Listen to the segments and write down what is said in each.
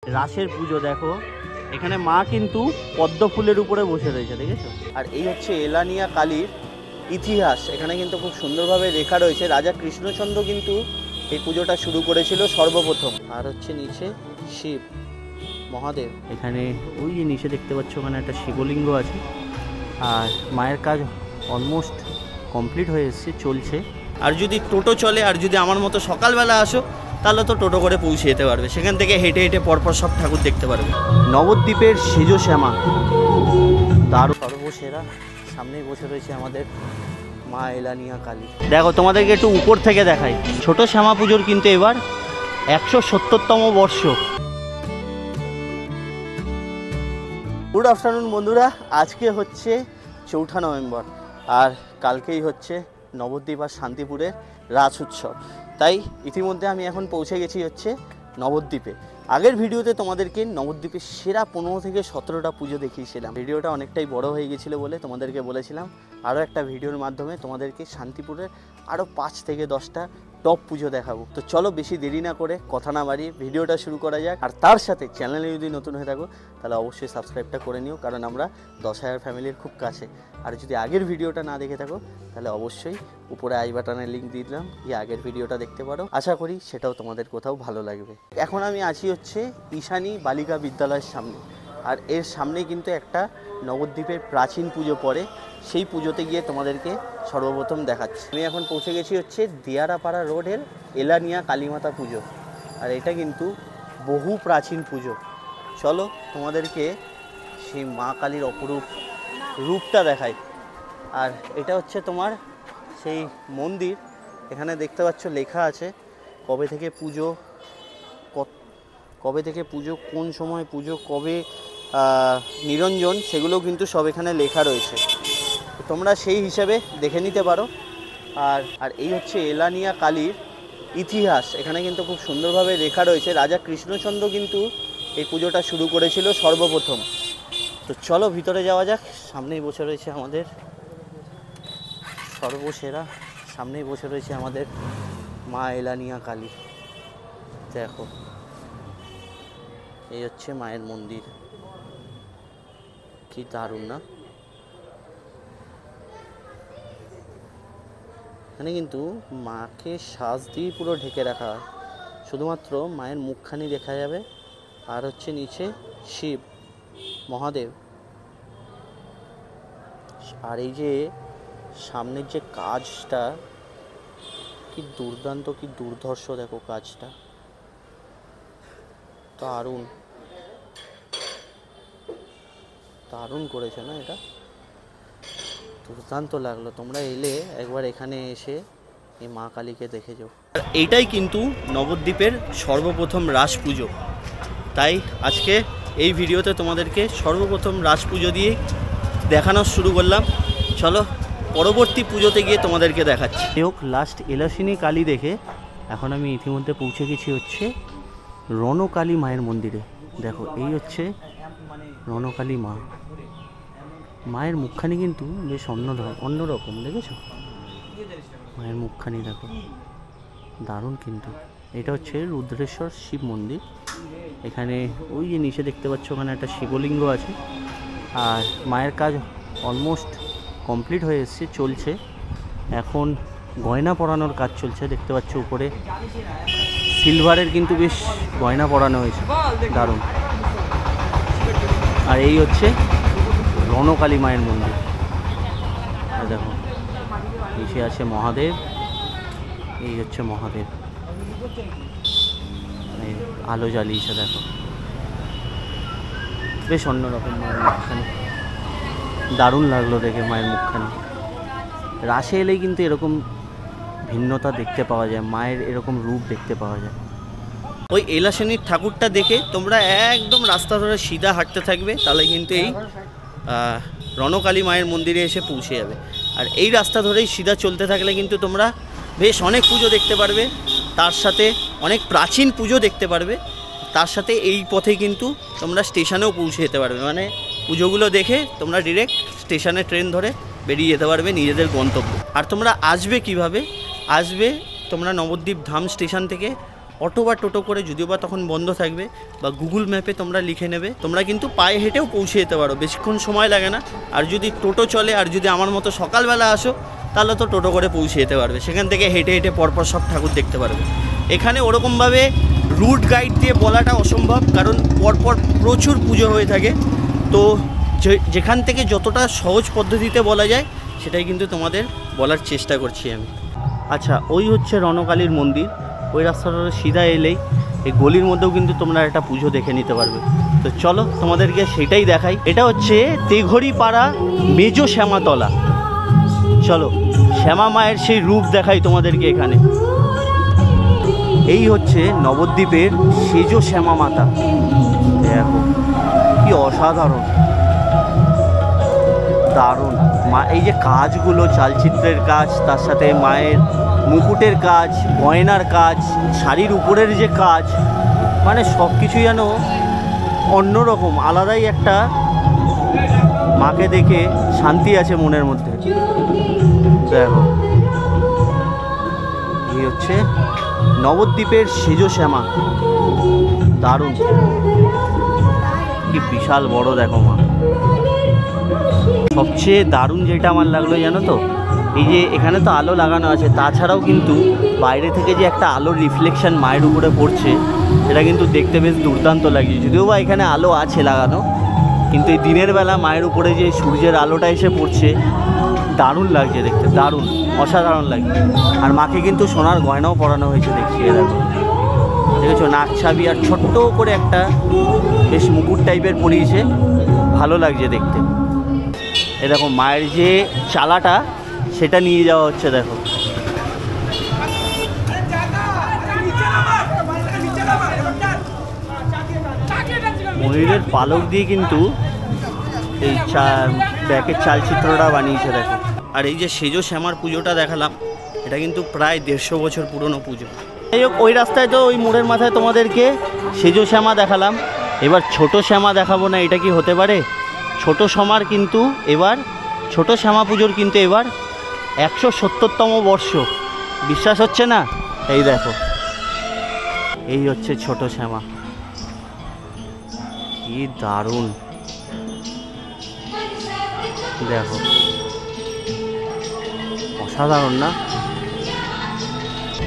রাসের পুজো দেখো, এখানে মা কিন্তু পদ্ম ফুলের উপরে বসে রয়েছে, দেখেছো? আর এই হচ্ছে এলানিয়া কালীর ইতিহাস। এখানে কিন্তু খুব সুন্দরভাবে লেখা রয়েছে রাজা কৃষ্ণচন্দ্র কিন্তু এই পুজোটা শুরু করেছিল সর্বপ্রথম। আর হচ্ছে নিচে শিব মহাদেব, এখানে ওই যে নিচে দেখতে পাচ্ছ ওখানে একটা শিবলিঙ্গ আছে। আর মায়ের কাজ অলমোস্ট কমপ্লিট হয়ে এসছে, চলছে। আর যদি টোটো চলে আর যদি আমার মতো সকালবেলা আসো তাহলে তো টোটো করে পৌঁছে যেতে পারবে, সেখান থেকে হেঁটে হেঁটে পরপর সব ঠাকুর দেখতে পারবে। নবদ্বীপের সেজ শ্যামা দারুণ সর্বসেরা, সামনেই বসে রয়েছে আমাদের মা এলানিয়া কালী। দেখো তোমাদেরকে একটু উপর থেকে দেখাই। ছোট শ্যামা পুজোর কিন্তু এবার 170তম বর্ষ। গুড আফটারনুন বন্ধুরা, আজকে হচ্ছে 4 নভেম্বর আর কালকেই হচ্ছে নবদ্বীপ আর শান্তিপুরের রাস উৎসব। তাই ইতিমধ্যে আমি এখন পৌঁছে গেছি হচ্ছে নবদ্বীপে। আগের ভিডিওতে তোমাদেরকে নবদ্বীপের সেরা 15 থেকে 17টা পুজো দেখিয়েছিলাম। ভিডিওটা অনেকটাই বড় হয়ে গেছিলো বলে তোমাদেরকে বলেছিলাম আরও একটা ভিডিওর মাধ্যমে তোমাদেরকে শান্তিপুরের আরও 5 থেকে 10টা টপ পুজো দেখাবো। তো চলো বেশি দেরি না করে কথা না বাড়িয়ে ভিডিওটা শুরু করা যাক। আর তার সাথে চ্যানেলে যদি নতুন হয়ে থাকো তাহলে অবশ্যই সাবস্ক্রাইবটা করে নিও, কারণ আমরা 10,000 ফ্যামিলির খুব কাছে। আর যদি আগের ভিডিওটা না দেখে থাকো তাহলে অবশ্যই উপরে আই বাটনের লিঙ্ক দিয়ে দিলাম, এই আগের ভিডিওটা দেখতে পারো। আশা করি সেটাও তোমাদের কোথাও ভালো লাগবে। এখন আমি আছি হচ্ছে ঈশানী বালিকা বিদ্যালয়ের সামনে। আর এর সামনে কিন্তু একটা নবদ্বীপের প্রাচীন পুজো পড়ে, সেই পুজোতে গিয়ে তোমাদেরকে সর্বপ্রথম দেখাচ্ছি। আমি এখন পৌঁছে গেছি হচ্ছে দিয়ারাপাড়া রোডের এলানিয়া কালীমাতা পুজো। আর এটা কিন্তু বহু প্রাচীন পুজো। চলো তোমাদেরকে সেই মা কালীর অপরূপ রূপটা দেখাই। আর এটা হচ্ছে তোমার সেই মন্দির। এখানে দেখতে পাচ্ছ লেখা আছে কবে থেকে পুজো, কোন সময় পুজো, কবে নিরঞ্জন, সেগুলো কিন্তু সব এখানে লেখা রয়েছে, তোমরা সেই হিসাবে দেখে নিতে পারো। আর এই হচ্ছে এলানিয়া কালীর ইতিহাস। এখানে কিন্তু খুব সুন্দরভাবে লেখা রয়েছে রাজা কৃষ্ণচন্দ্র কিন্তু এই পুজোটা শুরু করেছিল সর্বপ্রথম। তো চলো ভিতরে যাওয়া যাক। সামনেই বসে রয়েছে আমাদের সর্বসেরা, সামনেই বসে রয়েছে আমাদের মা এলানিয়া কালী। দেখো এই হচ্ছে মায়ের মন্দির, কি দারুণ না? এখানে কিন্তু মাকে সাজ দিয়ে পুরো ঢেকে রাখা হয়, শুধুমাত্র মায়ের মুখখানি দেখা যাবে। আর হচ্ছে নিচে শিব মহাদেব। আর এই যে সামনের যে কাজটা কি দুর্দান্ত, কি দুর্ধর্ষ, দেখো কাজটা দারুণ দারুণ করেছে না? এটা দুর্দান্ত লাগলো। তোমরা এলে একবার এখানে এসে এই মা কালীকে দেখে যাও। এইটাই কিন্তু নবদ্বীপের সর্বপ্রথম রাস পুজো। তাই আজকে এই ভিডিওতে তোমাদেরকে সর্বপ্রথম রাস পুজো দিয়ে দেখানো শুরু করলাম। চলো পরবর্তী পুজোতে গিয়ে তোমাদেরকে দেখাচ্ছি। হোক লাস্ট এলাসিনী কালী দেখে এখন আমি ইতিমধ্যে পৌঁছে গেছি হচ্ছে রণকালী মায়ের মন্দিরে। দেখো এই হচ্ছে রণকালী মা। মায়ের মুখখানি কিন্তু বেশ অন্যরকম, দেখেছো? মায়ের মুখখানি দেখো দারুণ কিন্তু। এটা হচ্ছে রুদ্রেশ্বর শিব মন্দির। এখানে ওই যে নিচে দেখতে পাচ্ছ ওখানে একটা শিবলিঙ্গ আছে। আর মায়ের কাজ অলমোস্ট কমপ্লিট হয়ে এসছে, চলছে। এখন গয়না পরানোর কাজ চলছে, দেখতে পাচ্ছ উপরে সিলভারের কিন্তু বেশ গয়না পরানো হয়েছে, দারুণ। আর এই হচ্ছে রণকালী মায়ের মন্দির। দেখো নিচে আছে মহাদেব, এই হচ্ছে মহাদেব, আলো জ্বালিয়েছে দেখো, বেশ অন্যরকম মায়ের মুখখানি, দারুণ লাগলো দেখে মায়ের মুখখানি। রাসে এলেই কিন্তু এরকম ভিন্নতা দেখতে পাওয়া যায়, মায়ের এরকম রূপ দেখতে পাওয়া যায়। ওই এলাসিনীর ঠাকুরটা দেখে তোমরা একদম রাস্তা ধরে সিধা হাঁটতে থাকবে, তাহলে কিন্তু এই রণকালী মায়ের মন্দিরে এসে পৌঁছে যাবে। আর এই রাস্তা ধরেই সিধা চলতে থাকলে কিন্তু তোমরা বেশ অনেক পুজো দেখতে পারবে, তার সাথে অনেক প্রাচীন পুজো দেখতে পারবে। তার সাথে এই পথে কিন্তু তোমরা স্টেশনেও পৌঁছে যেতে পারবে, মানে পুজোগুলো দেখে তোমরা ডিরেক্ট স্টেশনে ট্রেন ধরে বেরিয়ে যেতে পারবে নিজেদের গন্তব্য। আর তোমরা আসবে কিভাবে? আসবে তোমরা নবদ্বীপ ধাম স্টেশন থেকে অটো বা টোটো করে, যদিও বা তখন বন্ধ থাকবে, বা গুগল ম্যাপে তোমরা লিখে নেবে, তোমরা কিন্তু পায়ে হেঁটেও পৌঁছে যেতে পারো, বেশিক্ষণ সময় লাগে না। আর যদি টোটো চলে, আর যদি আমার মতো সকালবেলা আসো, তাহলে তো টোটো করে পৌঁছে যেতে পারবে, সেখান থেকে হেঁটে হেঁটে পরপর সব ঠাকুর দেখতে পারবে। এখানে ওরকমভাবে রুট গাইড দিয়ে বলাটা অসম্ভব, কারণ পরপর প্রচুর পুজো হয়ে থাকে। তো যেখান থেকে যতটা সহজ পদ্ধতিতে বলা যায় সেটাই কিন্তু তোমাদের বলার চেষ্টা করছি আমি। আচ্ছা, ওই হচ্ছে রণকালীর মন্দির। ওই রাস্তাটা সিধা এলেই এই গলির মধ্যেও কিন্তু তোমরা একটা পুজো দেখে নিতে পারবে। তো চলো তোমাদেরকে সেটাই দেখাই। এটা হচ্ছে তেঘড়িপাড়া মেজো শ্যামাতলা। চলো শ্যামা মায়ের সেই রূপ দেখাই তোমাদেরকে এখানে। এই হচ্ছে নবদ্বীপের সেজো শ্যামা মাতা। দেখো কি অসাধারণ, দারুণ। মা এই যে কাজগুলো, চালচিত্রের কাজ, তার সাথে মায়ের মুকুটের কাজ, গয়নার কাজ, শাড়ির উপরের যে কাজ, মানে সব কিছুই যেন অন্যরকম, আলাদাই একটা মাকে দেখে শান্তি আছে মনের মধ্যে। দেখো এই হচ্ছে নবদ্বীপের সেজো শ্যামা, দারুণ, কি বিশাল বড় দেখো মা। সবচেয়ে দারুণ যেটা আমার লাগলো জানো তো, এই যে এখানে তো আলো লাগানো আছে, তাছাড়াও কিন্তু বাইরে থেকে যে একটা আলোর রিফ্লেকশন মায়ের উপরে পড়ছে, এটা কিন্তু দেখতে বেশ দুর্দান্ত লাগছে। যদিও বা এখানে আলো আছে লাগানো, কিন্তু এই দিনের বেলা মায়ের উপরে যে সূর্যের আলোটা এসে পড়ছে, দারুণ লাগছে দেখতে, দারুণ, অসাধারণ লাগছে। আর মাকে কিন্তু সোনার গয়নাও পরানো হয়েছে, দেখছি এরকম, দেখেছো, নাক ছাবি আর ছোট্ট করে একটা বেশ মুকুট টাইপের পরিয়েছে, ভালো লাগছে দেখতে। এরকম মায়ের যে চালাটা সেটা নিয়ে যাওয়া হচ্ছে, দেখো। ময়ূরের পালক দিয়ে কিন্তু এই ব্যাকের চালচিত্রটা বানিয়েছে, দেখো। আর এই যে সেজো শ্যামার পুজোটা দেখালাম, এটা কিন্তু প্রায় 150 বছর পুরনো পুজো। যাই হোক, ওই রাস্তায় তো ওই মোড়ের মাথায় তোমাদেরকে সেজো শ্যামা দেখালাম, এবার ছোট শ্যামা দেখাবো না, এটা কি হতে পারে? ছোট শ্যামার কিন্তু এবার, ছোট শ্যামা পুজোর কিন্তু এবার 170তম বর্ষ, বিশ্বাস হচ্ছে না? এই দেখো, এই হচ্ছে ছোট শ্যামা, কি দারুণ, দেখো, অসাধারণ না?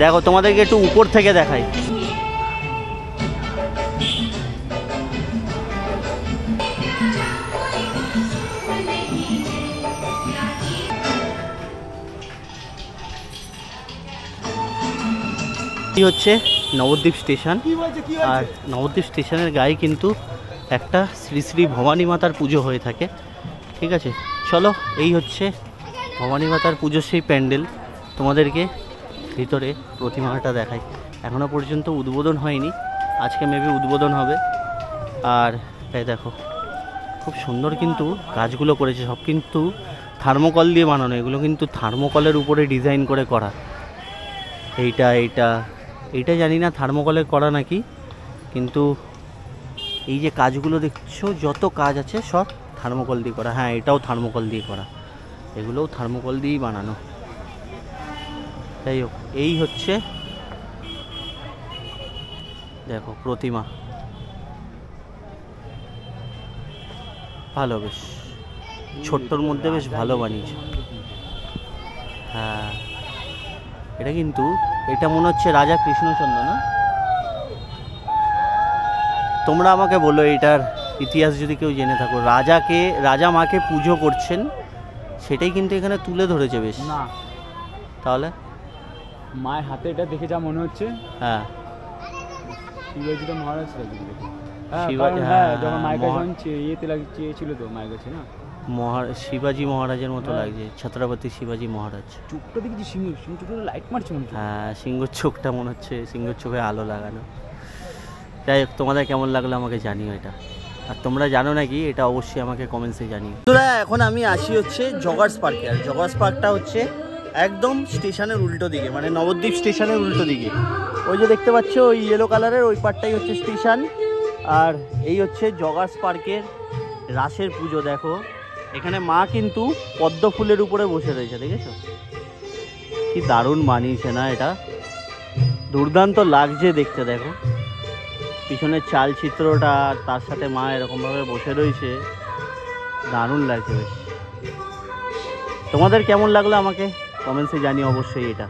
দেখো তোমাদেরকে একটু উপর থেকে দেখাই। এই হচ্ছে নবদ্বীপ স্টেশন, আর নবদ্বীপ স্টেশনের গায়ে কিন্তু একটা শ্রী শ্রী ভবানী মাতার পুজো হয়ে থাকে, ঠিক আছে। চলো, এই হচ্ছে ভবানী মাতার পুজোর সেই প্যান্ডেল, তোমাদেরকে ভিতরে প্রতিমাটা দেখাই। এখনও পর্যন্ত উদ্বোধন হয়নি, আজকে মেবি উদ্বোধন হবে। আর এই দেখো, খুব সুন্দর কিন্তু কাজগুলো করেছে, সব কিন্তু থার্মোকল দিয়ে বানানো, এগুলো কিন্তু থার্মোকলের উপরে ডিজাইন করে করা। এইটা জানি না থার্মোকলের করা নাকি, কিন্তু এই যে কাজগুলো দেখছো, যত কাজ আছে সব থার্মোকল দিয়ে করা। হ্যাঁ, এটাও থার্মোকল দিয়ে করা, এগুলোও থার্মোকল দিয়েই বানানো। যাই হোক, এই হচ্ছে দেখো প্রতিমা, ভালো, বেশ ছোট্টর মধ্যে বেশ ভালো বানিয়েছে। হ্যাঁ, এটা কিন্তু, এটা মনে হচ্ছে রাজা কৃষ্ণচন্দ্র না? তোমরা আমাকে বলো এটার ইতিহাস যদি কেউ জেনে থাকো। রাজা মাকে পুজো করছেন, সেটাই কিন্তু এখানে তুলে ধরেছে বেশ। না, তাহলে মায়ের হাতে এটা দেখে যা মনে হচ্ছে, হ্যাঁ, শিবাজি তো মহারাজ ছিল, যখন মায়ের কাছে ইয়েতে চেয়েছিল তো মায়ের কাছে, না শিবাজি মহারাজের মতো লাগছে, ছত্রপতি শিবাজি মহারাজ। চোখটা দেখেছি, সিংহ চোখটা লাইট মারছে মনে হচ্ছে। হ্যাঁ, সিংহর চোখটা মনে হচ্ছে, সিংহর চোখে আলো লাগানো। যাই হোক, তোমাদের কেমন লাগলো আমাকে জানিও এটা, আর তোমরা জানো নাকি এটা অবশ্যই আমাকে কমেন্টসে জানিও। তোরা এখন আমি আসি হচ্ছে জগার্স পার্কে, আর জগার্স পার্কটা হচ্ছে একদম স্টেশনের উল্টো দিকে, মানে নবদ্বীপ স্টেশনের উল্টো দিকে। ওই যে দেখতে পাচ্ছ ওই ইয়েলো কালারের ওই পার্টটাই হচ্ছে স্টেশন, আর এই হচ্ছে জগার্স পার্কের রাসের পুজো। দেখো এখানে মা কিন্তু পদ্ম ফুলের উপরে বসে রয়েছে, দেখেছো কি দারুণ বানিয়েছে না এটা? দুর্দান্ত লাগছে দেখতে। দেখো পিছনের চালচিত্রটা, আর তার সাথে মা এরকমভাবে বসে রয়েছে, দারুণ লাগছে বেশ। তোমাদের কেমন লাগলো আমাকে কমেন্টসে জানিও অবশ্যই এটা।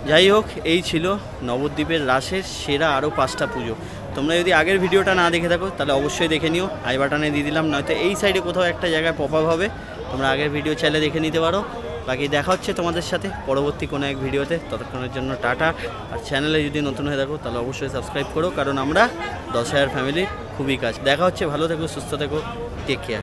যাই হোক, এই ছিল নবদ্বীপের রাসের সেরা আরও 5টা পুজো। তোমরা যদি আগের ভিডিওটা না দেখে থাকো তাহলে অবশ্যই দেখে নিও, আই বাটনে দিয়ে দিলাম, নয়তো এই সাইডে কোথাও একটা জায়গায় পপ আপ হবে, তোমরা আগের ভিডিও চাইলে দেখে নিতে পারো। বাকি দেখা হচ্ছে তোমাদের সাথে পরবর্তী কোনো এক ভিডিওতে, ততক্ষণের জন্য টাটা। আর চ্যানেলে যদি নতুন হয়ে থাকো তাহলে অবশ্যই সাবস্ক্রাইব করো, কারণ আমরা 10,000 ফ্যামিলির খুবই কাজ। দেখা হচ্ছে, ভালো থেকো, সুস্থ থেকো, টেক কেয়ার।